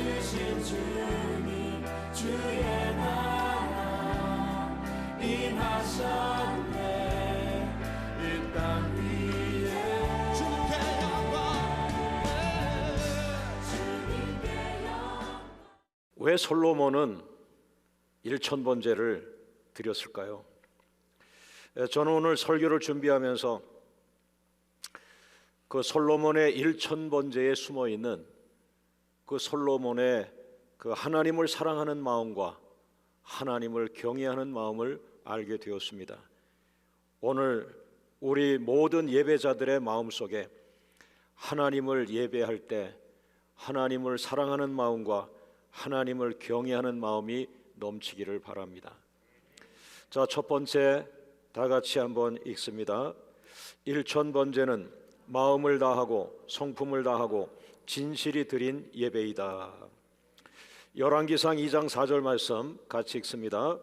주신 주님 주의 나라 임하셨네. 이 땅 위에 주님께 영광. 왜 솔로몬은 1000번제를 드렸을까요? 저는 오늘 설교를 준비하면서 그 솔로몬의 1000번제에 숨어있는 그 솔로몬의 그 하나님을 사랑하는 마음과 하나님을 경외하는 마음을 알게 되었습니다. 오늘 우리 모든 예배자들의 마음속에 하나님을 예배할 때 하나님을 사랑하는 마음과 하나님을 경외하는 마음이 넘치기를 바랍니다. 자, 첫 번째 다 같이 한번 읽습니다. 1000번제는 마음을 다하고 성품을 다하고 진실이 드린 예배이다. 열왕기상 2장 4절 말씀 같이 읽습니다.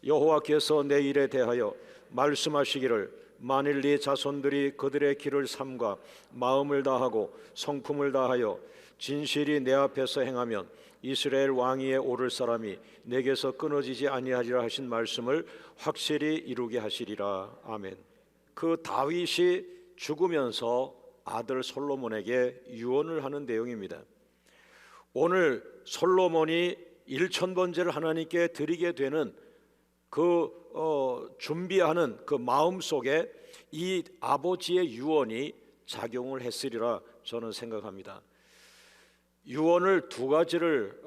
여호와께서 내 일에 대하여 말씀하시기를 만일 네 자손들이 그들의 길을 삼가 마음을 다하고 성품을 다하여 진실이 내 앞에서 행하면 이스라엘 왕위에 오를 사람이 내게서 끊어지지 아니하리라 하신 말씀을 확실히 이루게 하시리라. 아멘. 그 다윗이 죽으면서 아들 솔로몬에게 유언을 하는 내용입니다. 오늘 솔로몬이 1000번제를 하나님께 드리게 되는 그 준비하는 그 마음 속에 이 아버지의 유언이 작용을 했으리라 저는 생각합니다. 유언을 두 가지를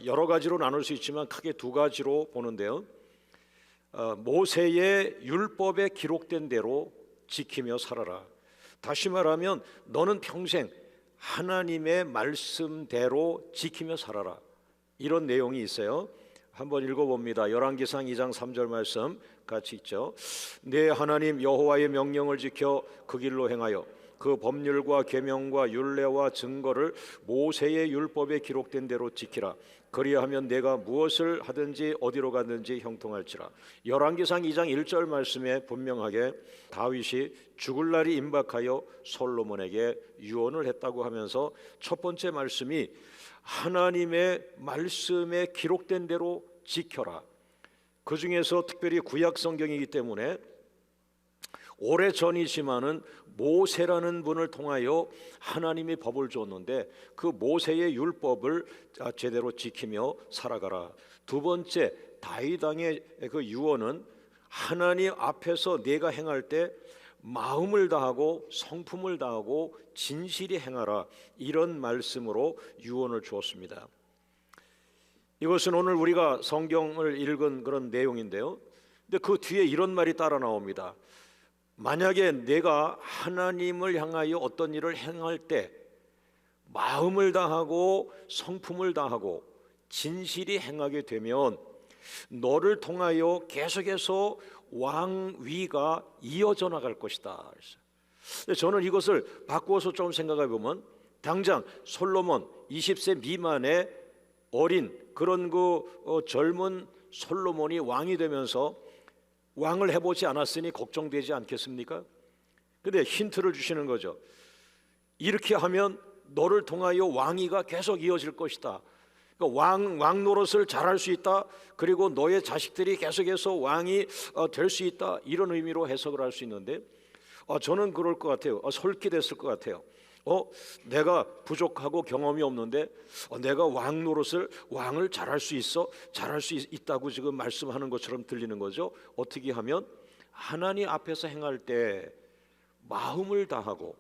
여러 가지로 나눌 수 있지만 크게 두 가지로 보는데요. 모세의 율법에 기록된 대로 지키며 살아라. 다시 말하면 너는 평생 하나님의 말씀대로 지키며 살아라. 이런 내용이 있어요. 한번 읽어봅니다. 열왕기상 2장 3절 말씀 같이 읽죠. 내 하나님 여호와의 명령을 지켜 그 길로 행하여 그 법률과 계명과 율례와 증거를 모세의 율법에 기록된 대로 지키라. 그리하면 내가 무엇을 하든지 어디로 가든지 형통할지라. 열왕기상 2장 1절 말씀에 분명하게 다윗이 죽을 날이 임박하여 솔로몬에게 유언을 했다고 하면서 첫 번째 말씀이 하나님의 말씀에 기록된 대로 지켜라. 그 중에서 특별히 구약 성경이기 때문에 오래전이지만은 모세라는 분을 통하여 하나님이 법을 줬는데 그 모세의 율법을 제대로 지키며 살아가라. 두 번째 다윗 왕의 그 유언은 하나님 앞에서 내가 행할 때 마음을 다하고 성품을 다하고 진실이 행하라. 이런 말씀으로 유언을 주었습니다. 이것은 오늘 우리가 성경을 읽은 그런 내용인데요. 근데 그 뒤에 이런 말이 따라 나옵니다. 만약에 내가 하나님을 향하여 어떤 일을 행할 때 마음을 다하고 성품을 다하고 진실이 행하게 되면 너를 통하여 계속해서 왕위가 이어져 나갈 것이다. 저는 이것을 바꾸어서 좀 생각해 보면 당장 솔로몬 20세 미만의 어린 그런 젊은 솔로몬이 왕이 되면서 왕을 해보지 않았으니 걱정되지 않겠습니까? 근데 힌트를 주시는 거죠. 이렇게 하면 너를 통하여 왕위가 계속 이어질 것이다. 그러니까 왕 노릇을 잘할 수 있다. 그리고 너의 자식들이 계속해서 왕이 될 수 있다. 이런 의미로 해석을 할 수 있는데 저는 그럴 것 같아요. 솔깃했을 것 같아요. 내가 부족하고 경험이 없는데 내가 왕을 잘할 수 있어? 잘할 수 있다고 지금 말씀하는 것처럼 들리는 거죠. 어떻게 하면 하나님 앞에서 행할 때 마음을 다하고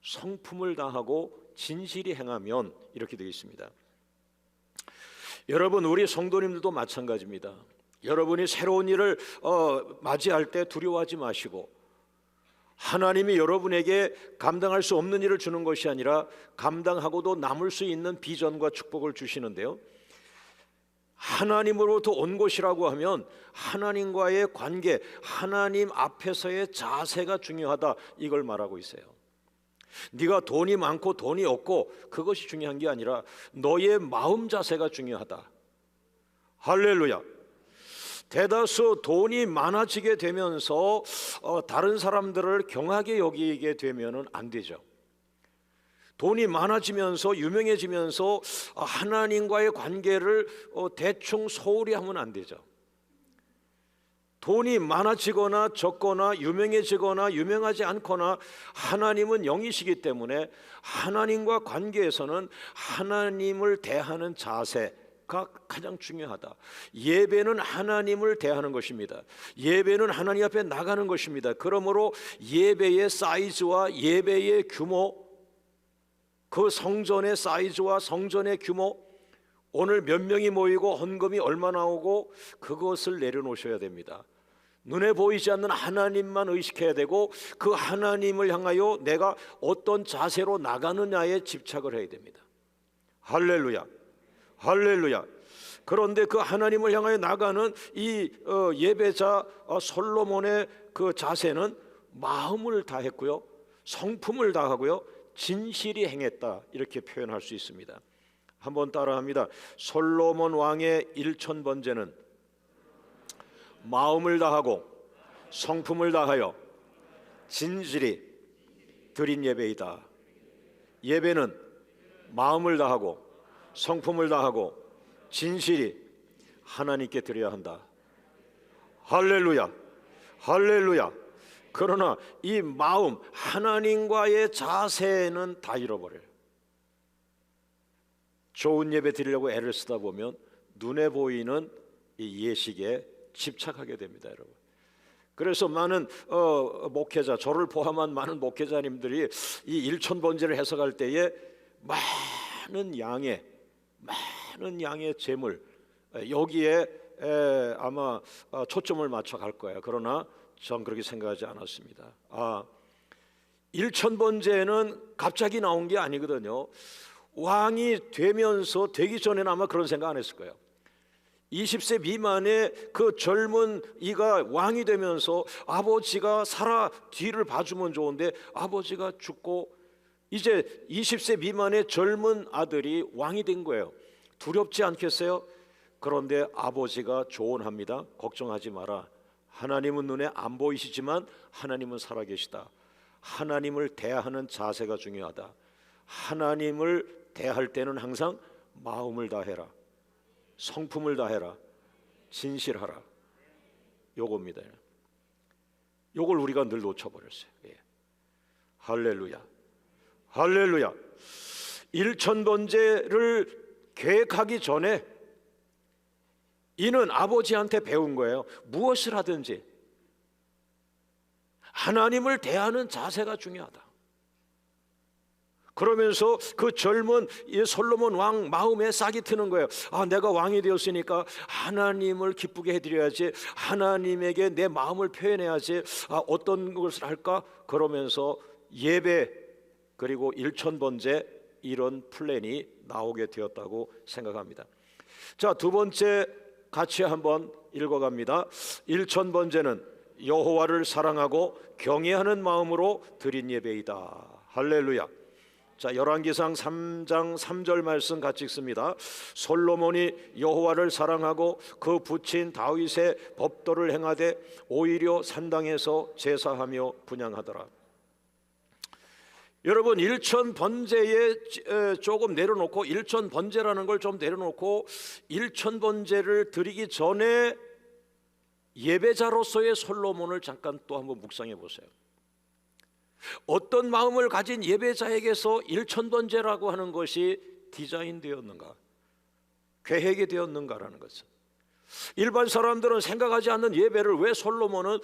성품을 다하고 진실이 행하면 이렇게 되어 있습니다. 여러분, 우리 성도님들도 마찬가지입니다. 여러분이 새로운 일을 맞이할 때 두려워하지 마시고 하나님이 여러분에게 감당할 수 없는 일을 주는 것이 아니라 감당하고도 남을 수 있는 비전과 축복을 주시는데요, 하나님으로부터 온 것이라고 하면 하나님과의 관계, 하나님 앞에서의 자세가 중요하다, 이걸 말하고 있어요. 네가 돈이 많고 돈이 없고 그것이 중요한 게 아니라 너의 마음 자세가 중요하다. 할렐루야. 대다수 돈이 많아지게 되면서 다른 사람들을 경하게 여기게 되면은 안 되죠. 돈이 많아지면서 유명해지면서 하나님과의 관계를 대충 소홀히 하면 안 되죠. 돈이 많아지거나 적거나 유명해지거나 유명하지 않거나 하나님은 영이시기 때문에 하나님과 관계에서는 하나님을 대하는 자세가 가장 중요하다. 예배는 하나님을 대하는 것입니다. 예배는 하나님 앞에 나가는 것입니다. 그러므로 예배의 사이즈와 예배의 규모, 그 성전의 사이즈와 성전의 규모, 오늘 몇 명이 모이고 헌금이 얼마 나오고 그것을 내려놓으셔야 됩니다. 눈에 보이지 않는 하나님만 의식해야 되고 그 하나님을 향하여 내가 어떤 자세로 나가느냐에 집착을 해야 됩니다. 할렐루야, 할렐루야. 그런데 그 하나님을 향하여 나가는 이 예배자 솔로몬의 그 자세는 마음을 다했고요, 성품을 다하고요, 진실이 행했다, 이렇게 표현할 수 있습니다. 한번 따라합니다. 솔로몬 왕의 일천번제는 마음을 다하고 성품을 다하여 진실이 드린 예배이다. 예배는 마음을 다하고 성품을 다하고 진실이 하나님께 드려야 한다. 할렐루야, 할렐루야. 그러나 이 마음, 하나님과의 자세는 다 잃어버려요. 좋은 예배 드리려고 애를 쓰다 보면 눈에 보이는 이 예식에 집착하게 됩니다, 여러분. 그래서 많은 목회자, 저를 포함한 많은 목회자님들이 이 일천번제를 해석할 때에 많은 양의 제물, 여기에 아마 초점을 맞춰 갈 거예요. 그러나 전 그렇게 생각하지 않았습니다. 일천번제는 갑자기 나온 게 아니거든요. 왕이 되기 전에는 아마 그런 생각 안 했을 거예요. 20세 미만의 그 젊은 이가 왕이 되면서 아버지가 살아 뒤를 봐주면 좋은데 아버지가 죽고 이제 20세 미만의 젊은 아들이 왕이 된 거예요. 두렵지 않겠어요? 그런데 아버지가 조언합니다. 걱정하지 마라. 하나님은 눈에 안 보이시지만 하나님은 살아계시다. 하나님을 대하는 자세가 중요하다. 하나님을 대할 때는 항상 마음을 다해라, 성품을 다해라, 진실하라. 요겁니다. 요걸 우리가 늘 놓쳐버렸어요. 할렐루야, 할렐루야. 일천번제를 계획하기 전에 이는 아버지한테 배운 거예요. 무엇을 하든지 하나님을 대하는 자세가 중요하다. 그러면서 그 젊은 솔로몬 왕 마음에 싹이 트는 거예요. 내가 왕이 되었으니까 하나님을 기쁘게 해드려야지, 하나님에게 내 마음을 표현해야지, 어떤 것을 할까? 그러면서 예배 그리고 일천번제, 이런 플랜이 나오게 되었다고 생각합니다. 자, 두 번째 같이 한번 읽어갑니다. 일천번제는 여호와를 사랑하고 경외하는 마음으로 드린 예배이다. 할렐루야. 자, 열왕기상 3장 3절 말씀 같이 읽습니다. 솔로몬이 여호와를 사랑하고 그 부친 다윗의 법도를 행하되 오히려 산당에서 제사하며 분향하더라. 여러분, 일천번제에 조금 내려놓고, 일천번제라는 걸 좀 내려놓고 일천번제를 드리기 전에 예배자로서의 솔로몬을 잠깐 또 한번 묵상해 보세요. 어떤 마음을 가진 예배자에게서 일천번제라고 하는 것이 디자인되었는가, 계획이 되었는가라는 것은, 일반 사람들은 생각하지 않는 예배를 왜 솔로몬은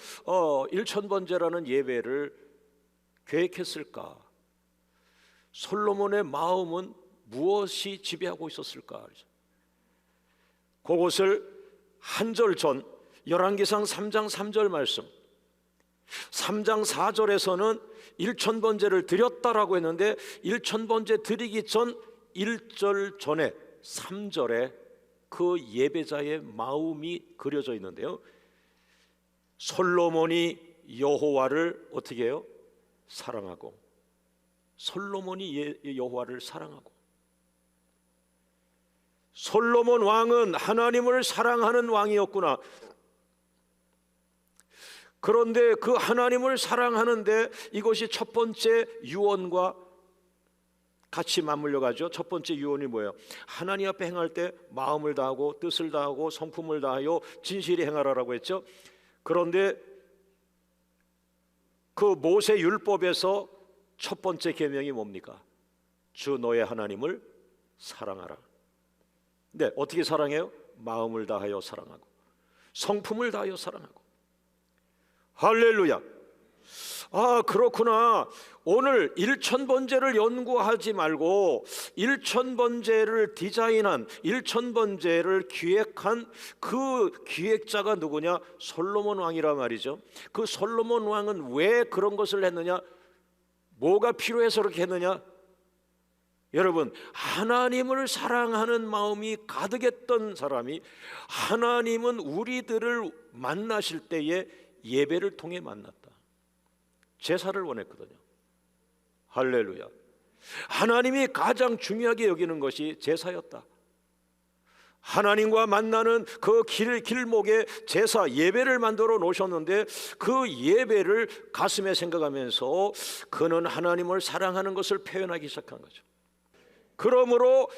일천번제라는 예배를 계획했을까? 솔로몬의 마음은 무엇이 지배하고 있었을까? 그것을 한 절 전 열왕기상 3장 3절 말씀, 3장 4절에서는 일천번제를 드렸다라고 했는데 일천번제 드리기 전 1절 전에 3절에 그 예배자의 마음이 그려져 있는데요, 솔로몬이 여호와를 어떻게 해요? 사랑하고. 솔로몬이 여호와를 사랑하고. 솔로몬 왕은 하나님을 사랑하는 왕이었구나. 그런데 그 하나님을 사랑하는데 이것이 첫 번째 유언과 같이 맞물려 가죠. 첫 번째 유언이 뭐예요? 하나님 앞에 행할 때 마음을 다하고 뜻을 다하고 성품을 다하여 진실이 행하라라고 했죠. 그런데 그 모세 율법에서 첫 번째 계명이 뭡니까? 주 너의 하나님을 사랑하라. 네, 어떻게 사랑해요? 마음을 다하여 사랑하고 성품을 다하여 사랑하고. 할렐루야. 아, 그렇구나. 오늘 일천번제를 연구하지 말고 일천번제를 디자인한, 일천번제를 기획한 그 기획자가 누구냐? 솔로몬 왕이란 말이죠. 그 솔로몬 왕은 왜 그런 것을 했느냐? 뭐가 필요해서 그렇게 했느냐? 여러분, 하나님을 사랑하는 마음이 가득했던 사람이, 하나님은 우리들을 만나실 때에 예배를 통해 만났다. 제사를 원했거든요. 할렐루야. 하나님이 가장 중요하게 여기는 것이 제사였다. 하나님과 만나는 그 길목에 제사, 예배를 만들어 놓으셨는데 그 예배를 가슴에 생각하면서 그는 하나님을 사랑하는 것을 표현하기 시작한 거죠. 그러므로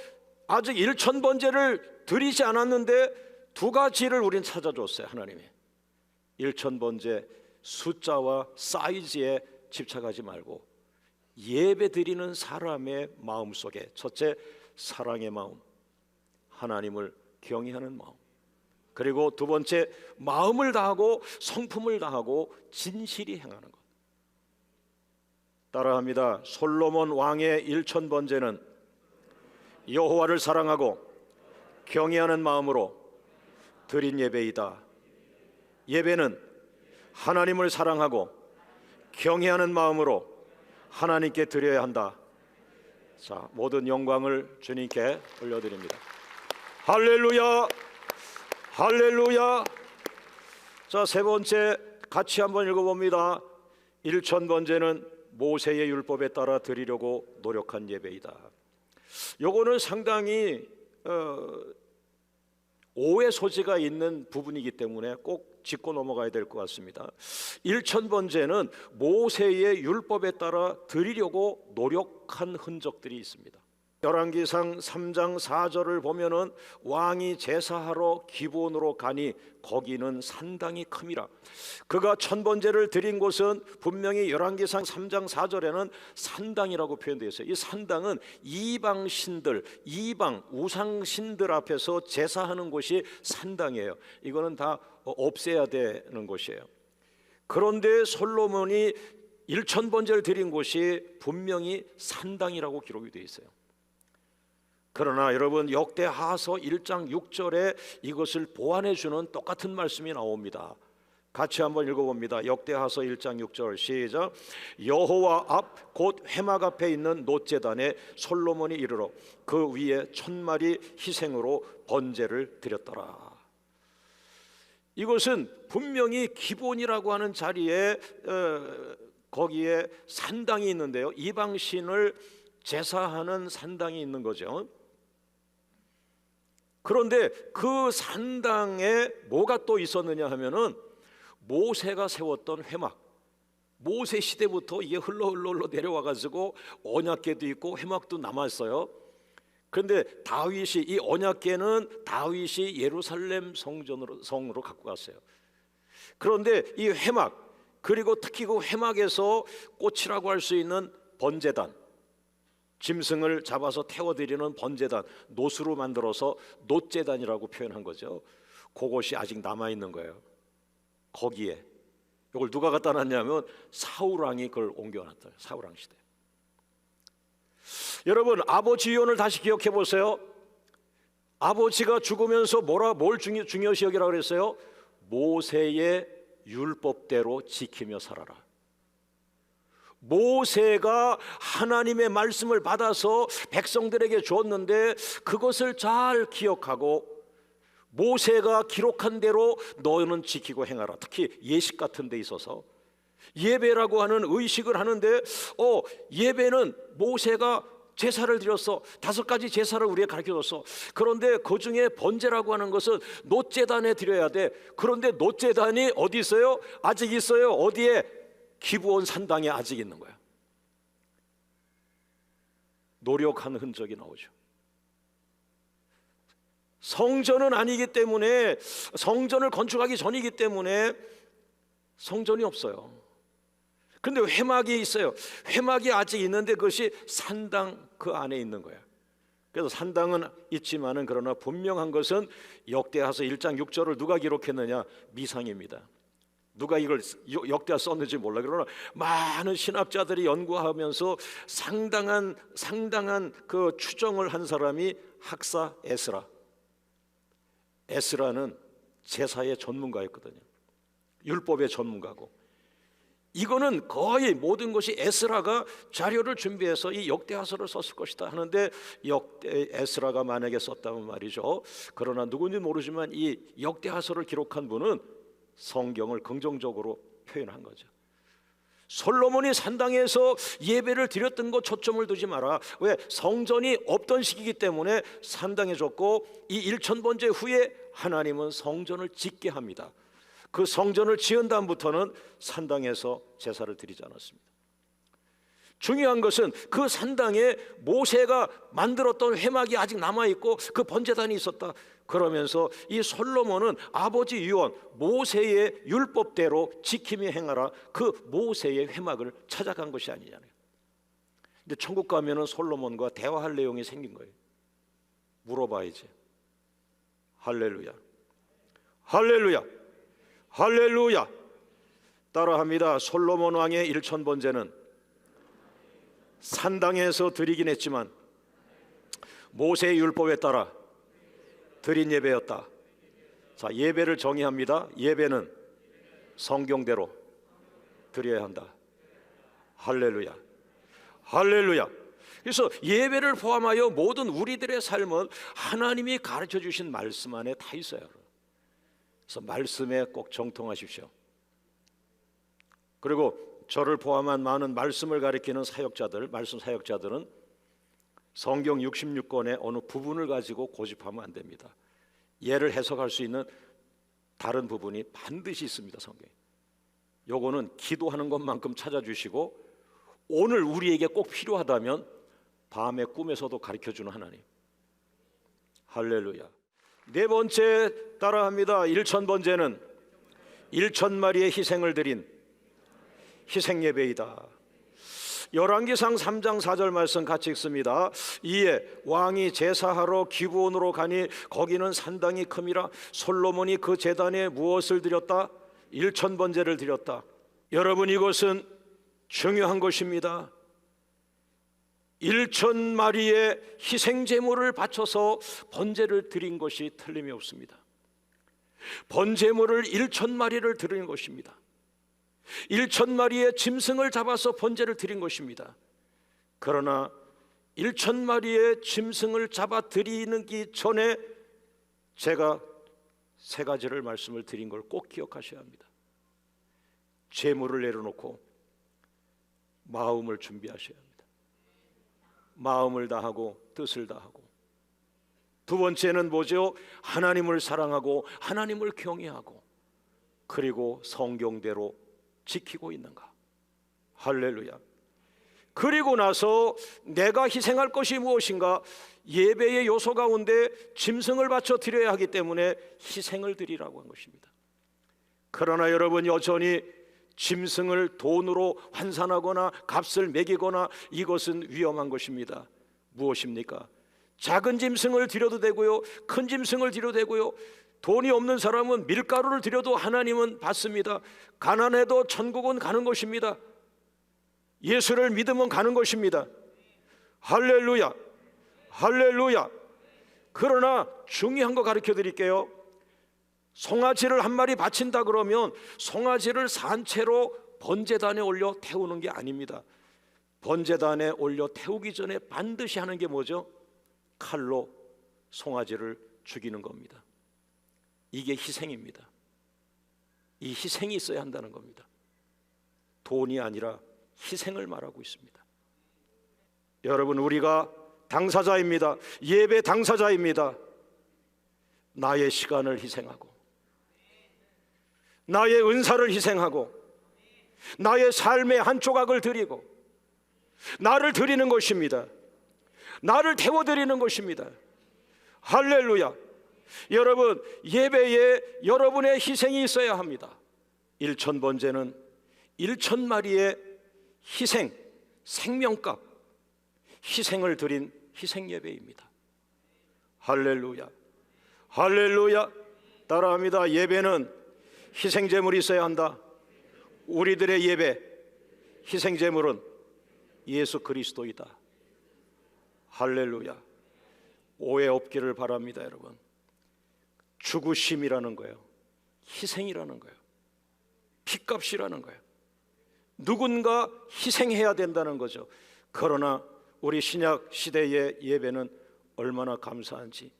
아직 일천번제를 드리지 않았는데 두 가지를 우린 찾아줬어요. 하나님이 일천번제 숫자와 사이즈에 집착하지 말고 예배 드리는 사람의 마음속에 첫째, 사랑의 마음, 하나님을 경외하는 마음, 그리고 두 번째, 마음을 다하고 성품을 다하고 진실이 행하는 것. 따라합니다. 솔로몬 왕의 일천번제는 여호와를 사랑하고 경외하는 마음으로 드린 예배이다. 예배는 하나님을 사랑하고 경외하는 마음으로 하나님께 드려야 한다. 자, 모든 영광을 주님께 올려드립니다. 할렐루야, 할렐루야. 자, 세 번째 같이 한번 읽어봅니다. 일천번제는 모세의 율법에 따라 드리려고 노력한 예배이다. 요거는 상당히 오해 소지가 있는 부분이기 때문에 꼭 짚고 넘어가야 될 것 같습니다. 일천번제는 모세의 율법에 따라 드리려고 노력한 흔적들이 있습니다. 열왕기상 3장 4절을 보면은 왕이 제사하러 기브온으로 가니 거기는 산당이 큼이라. 그가 천번제를 드린 곳은 분명히 열왕기상 3장 4절에는 산당이라고 표현되어 있어요. 이 산당은 이방 신들, 이방 우상 신들 앞에서 제사하는 곳이 산당이에요. 이거는 다 없애야 되는 곳이에요. 그런데 솔로몬이 일천번제를 드린 곳이 분명히 산당이라고 기록이 되어 있어요. 그러나 여러분, 역대하서 1장 6절에 이것을 보완해 주는 똑같은 말씀이 나옵니다. 같이 한번 읽어봅니다. 역대하서 1장 6절 시작. 여호와 앞 곧 회막 앞에 있는 놋제단에 솔로몬이 이르러 그 위에 1000마리 희생으로 번제를 드렸더라. 이것은 분명히 기본이라고 하는 자리에 거기에 산당이 있는데요, 이방신을 제사하는 산당이 있는 거죠. 그런데 그 산당에 뭐가 또 있었느냐 하면은 모세가 세웠던 회막, 모세 시대부터 이게 흘러 내려와 가지고 언약궤도 있고 회막도 남았어요. 그런데 다윗이, 이 언약궤는 다윗이 예루살렘 성으로 갖고 갔어요. 그런데 이 회막, 그리고 특히 그 회막에서 꽃이라고 할 수 있는 번제단, 짐승을 잡아서 태워드리는 번제단, 놋으로 만들어서 놋제단이라고 표현한 거죠. 그것이 아직 남아있는 거예요. 거기에 이걸 누가 갖다 놨냐면 사울왕이 그걸 옮겨놨다. 사울왕 시대. 여러분, 아버지 유언을 다시 기억해 보세요. 아버지가 죽으면서 뭘 중요시 여기라고 그랬어요? 모세의 율법대로 지키며 살아라. 모세가 하나님의 말씀을 받아서 백성들에게 주었는데 그것을 잘 기억하고 모세가 기록한 대로 너는 지키고 행하라. 특히 예식 같은 데 있어서 예배라고 하는 의식을 하는데 예배는 모세가 제사를 드렸어. 5가지 제사를 우리에게 가르쳐줬어. 그런데 그 중에 번제라고 하는 것은 놋제단에 드려야 돼. 그런데 놋제단이 어디 있어요? 아직 있어요. 어디에? 기브온 산당에 아직 있는 거야. 노력한 흔적이 나오죠. 성전은 아니기 때문에, 성전을 건축하기 전이기 때문에 성전이 없어요. 그런데 회막이 있어요. 회막이 아직 있는데 그것이 산당 그 안에 있는 거예요. 그래서 산당은 있지만은, 그러나 분명한 것은 역대하서 1장 6절을 누가 기록했느냐? 미상입니다. 누가 이걸 역대하 썼는지 몰라. 그러나 많은 신학자들이 연구하면서 상당한 그 추정을 한 사람이 학사 에스라. 에스라는 제사의 전문가였거든요. 율법의 전문가고, 이거는 거의 모든 것이 에스라가 자료를 준비해서 이 역대하서를 썼을 것이다 하는데, 에스라가 만약에 썼다면 말이죠. 그러나 누군지 모르지만 이 역대하서를 기록한 분은 성경을 긍정적으로 표현한 거죠. 솔로몬이 산당에서 예배를 드렸던 것 초점을 두지 마라. 왜? 성전이 없던 시기이기 때문에 산당에 줬고, 이 1000번째 후에 하나님은 성전을 짓게 합니다. 그 성전을 지은 다음부터는 산당에서 제사를 드리지 않았습니다. 중요한 것은 그 산당에 모세가 만들었던 회막이 아직 남아있고 그 번제단이 있었다. 그러면서 이 솔로몬은 아버지 유언 모세의 율법대로 지키며 행하라, 그 모세의 회막을 찾아간 것이 아니잖아요. 근데 천국 가면은 솔로몬과 대화할 내용이 생긴 거예요. 물어봐야지. 할렐루야, 할렐루야, 할렐루야. 따라합니다. 솔로몬 왕의 1000번제는 산당에서 드리긴 했지만 모세의 율법에 따라 드린 예배였다. 자, 예배를 정의합니다. 예배는 성경대로 드려야 한다. 할렐루야, 할렐루야. 그래서 예배를 포함하여 모든 우리들의 삶은 하나님이 가르쳐 주신 말씀 안에 다 있어요. 그래서 말씀에 꼭 정통하십시오. 그리고 저를 포함한 많은 말씀을 가리키는 사역자들, 말씀 사역자들은 성경 66권의 어느 부분을 가지고 고집하면 안 됩니다. 예를 해석할 수 있는 다른 부분이 반드시 있습니다. 성경에. 요거는 기도하는 것만큼 찾아주시고, 오늘 우리에게 꼭 필요하다면 밤의 꿈에서도 가르쳐주는 하나님. 할렐루야. 네 번째 따라합니다. 1000번제는 1000마리의 희생을 드린 희생예배이다. 열왕기상 3장 4절 말씀 같이 읽습니다. 이에 왕이 제사하러 기브온으로 가니 거기는 산당이 큼이라 솔로몬이 그 제단에 무엇을 드렸다? 1000번제를 드렸다. 여러분, 이것은 중요한 것입니다. 1000마리의 희생제물을 바쳐서 번제를 드린 것이 틀림이 없습니다. 번제물을 1000마리를 드린 것입니다. 1000마리의 짐승을 잡아서 번제를 드린 것입니다. 그러나 1000마리의 짐승을 잡아 드리기 전에 제가 세 가지를 말씀을 드린 걸 꼭 기억하셔야 합니다. 재물을 내려놓고 마음을 준비하셔야 합니다. 마음을 다하고 뜻을 다하고. 두 번째는 뭐죠? 하나님을 사랑하고 하나님을 경외하고, 그리고 성경대로 지키고 있는가. 할렐루야. 그리고 나서 내가 희생할 것이 무엇인가? 예배의 요소 가운데 짐승을 바쳐 드려야 하기 때문에 희생을 드리라고 한 것입니다. 그러나 여러분, 여전히 짐승을 돈으로 환산하거나 값을 매기거나, 이것은 위험한 것입니다. 무엇입니까? 작은 짐승을 드려도 되고요, 큰 짐승을 드려도 되고요. 돈이 없는 사람은 밀가루를 드려도 하나님은 받습니다. 가난해도 천국은 가는 것입니다. 예수를 믿으면 가는 것입니다. 할렐루야, 할렐루야. 그러나 중요한 거 가르쳐 드릴게요. 송아지를 한 마리 바친다 그러면 송아지를 산채로 번제단에 올려 태우는 게 아닙니다. 번제단에 올려 태우기 전에 반드시 하는 게 뭐죠? 칼로 송아지를 죽이는 겁니다. 이게 희생입니다. 이 희생이 있어야 한다는 겁니다. 돈이 아니라 희생을 말하고 있습니다. 여러분, 우리가 당사자입니다. 예배 당사자입니다. 나의 시간을 희생하고, 나의 은사를 희생하고, 나의 삶의 한 조각을 드리고 나를 드리는 것입니다. 나를 태워드리는 것입니다. 할렐루야. 여러분, 예배에 여러분의 희생이 있어야 합니다. 1,000번째는 1,000마리의 희생, 생명값, 희생을 드린 희생예배입니다. 할렐루야. 할렐루야. 따라합니다. 예배는 희생제물이 있어야 한다. 우리들의 예배, 희생제물은 예수 그리스도이다. 할렐루야. 오해 없기를 바랍니다. 여러분, 죽으심이라는 거예요, 희생이라는 거예요, 핏값이라는 거예요. 누군가 희생해야 된다는 거죠. 그러나 우리 신약 시대의 예배는 얼마나 감사한지,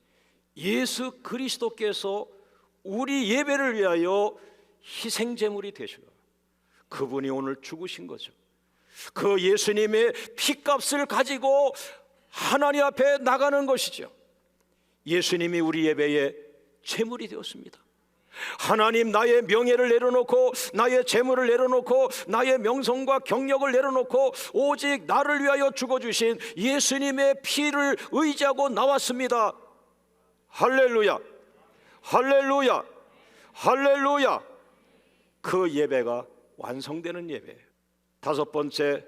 예수 그리스도께서 우리 예배를 위하여 희생제물이 되시고 그분이 오늘 죽으신 거죠. 그 예수님의 핏값을 가지고 하나님 앞에 나가는 것이죠. 예수님이 우리 예배의 제물이 되었습니다. 하나님, 나의 명예를 내려놓고, 나의 재물을 내려놓고, 나의 명성과 경력을 내려놓고 오직 나를 위하여 죽어주신 예수님의 피를 의지하고 나왔습니다. 할렐루야. 할렐루야. 할렐루야. 그 예배가 완성되는 예배예요. 5번째,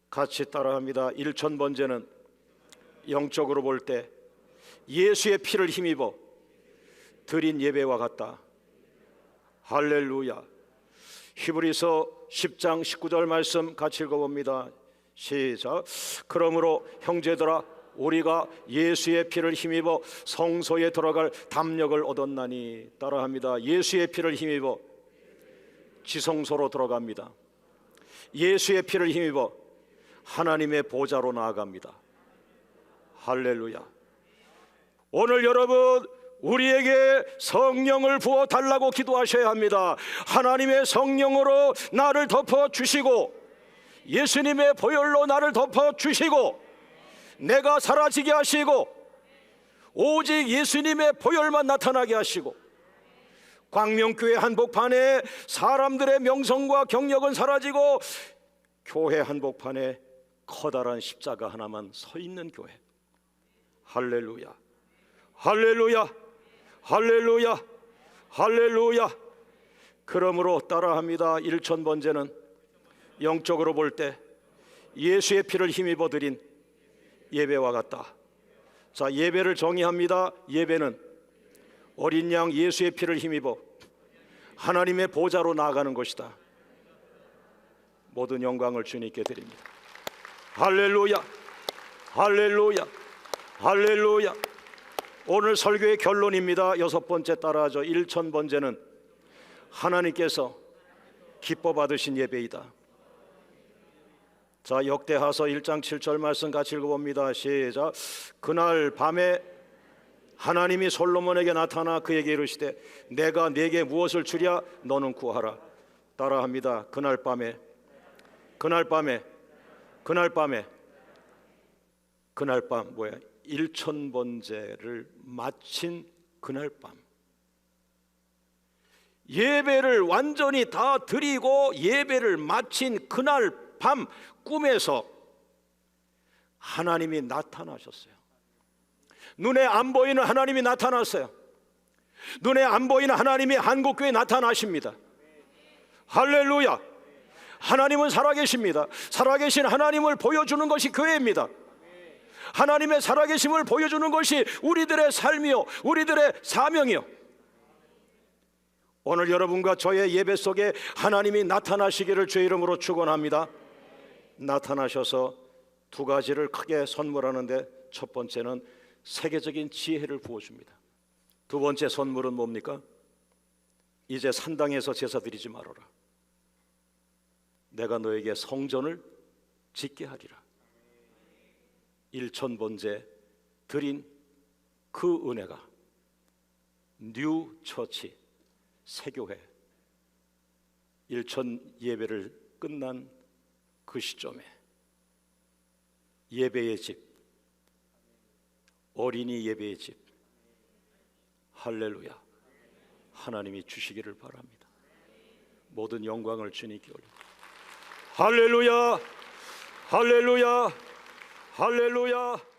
같이 따라합니다. 1,000번째는 영적으로 볼 때 예수의 피를 힘입어 드린 예배와 같다. 할렐루야. 히브리서 10장 19절 말씀 같이 읽어봅니다. 시작. 그러므로 형제들아, 우리가 예수의 피를 힘입어 성소에 들어갈 담력을 얻었나니. 따라합니다. 예수의 피를 힘입어 지성소로 들어갑니다. 예수의 피를 힘입어 하나님의 보좌로 나아갑니다. 할렐루야. 오늘 여러분, 우리에게 성령을 부어 달라고 기도하셔야 합니다. 하나님의 성령으로 나를 덮어 주시고, 예수님의 보혈로 나를 덮어 주시고, 내가 사라지게 하시고, 오직 예수님의 보혈만 나타나게 하시고, 광명교회 한복판에 사람들의 명성과 경력은 사라지고 교회 한복판에 커다란 십자가 하나만 서 있는 교회. 할렐루야. 할렐루야. 할렐루야. 할렐루야. 그러므로 따라합니다. 1,000번째는 영적으로 볼 때 예수의 피를 힘입어 드린 예배와 같다. 자, 예배를 정의합니다. 예배는 어린 양 예수의 피를 힘입어 하나님의 보좌로 나아가는 것이다. 모든 영광을 주님께 드립니다. 할렐루야. 할렐루야. 할렐루야. 오늘 설교의 결론입니다. 6번째 따라하죠. 1,000번째는 하나님께서 기뻐 받으신 예배이다. 자, 역대하서 1장 7절 말씀 같이 읽어봅니다. 시작. 그날 밤에 하나님이 솔로몬에게 나타나 그에게 이르시되 내가 네게 무엇을 주랴 너는 구하라. 따라합니다. 그날 밤에, 그날 밤에, 그날 밤에, 그날 밤 뭐야? 1,000번째를 마친 그날 밤, 예배를 완전히 다 드리고 예배를 마친 그날 밤, 꿈에서 하나님이 나타나셨어요. 눈에 안 보이는 하나님이 나타났어요. 눈에 안 보이는 하나님이 한국교회에 나타나십니다. 할렐루야. 하나님은 살아계십니다. 살아계신 하나님을 보여주는 것이 교회입니다. 하나님의 살아계심을 보여주는 것이 우리들의 삶이요, 우리들의 사명이요. 오늘 여러분과 저의 예배 속에 하나님이 나타나시기를 주의 이름으로 축원합니다. 나타나셔서 두 가지를 크게 선물하는데, 첫 번째는 세계적인 지혜를 부어줍니다. 두 번째 선물은 뭡니까? 이제 산당에서 제사 드리지 말아라. 내가 너에게 성전을 짓게 하리라. 1,000번째 드린 그 은혜가 뉴 처치, 새교회 1,000 예배를 끝난 그 시점에 예배의 집, 어린이 예배의 집, 할렐루야, 하나님이 주시기를 바랍니다. 모든 영광을 주님께 올립니다. 할렐루야, 할렐루야, 할렐루야.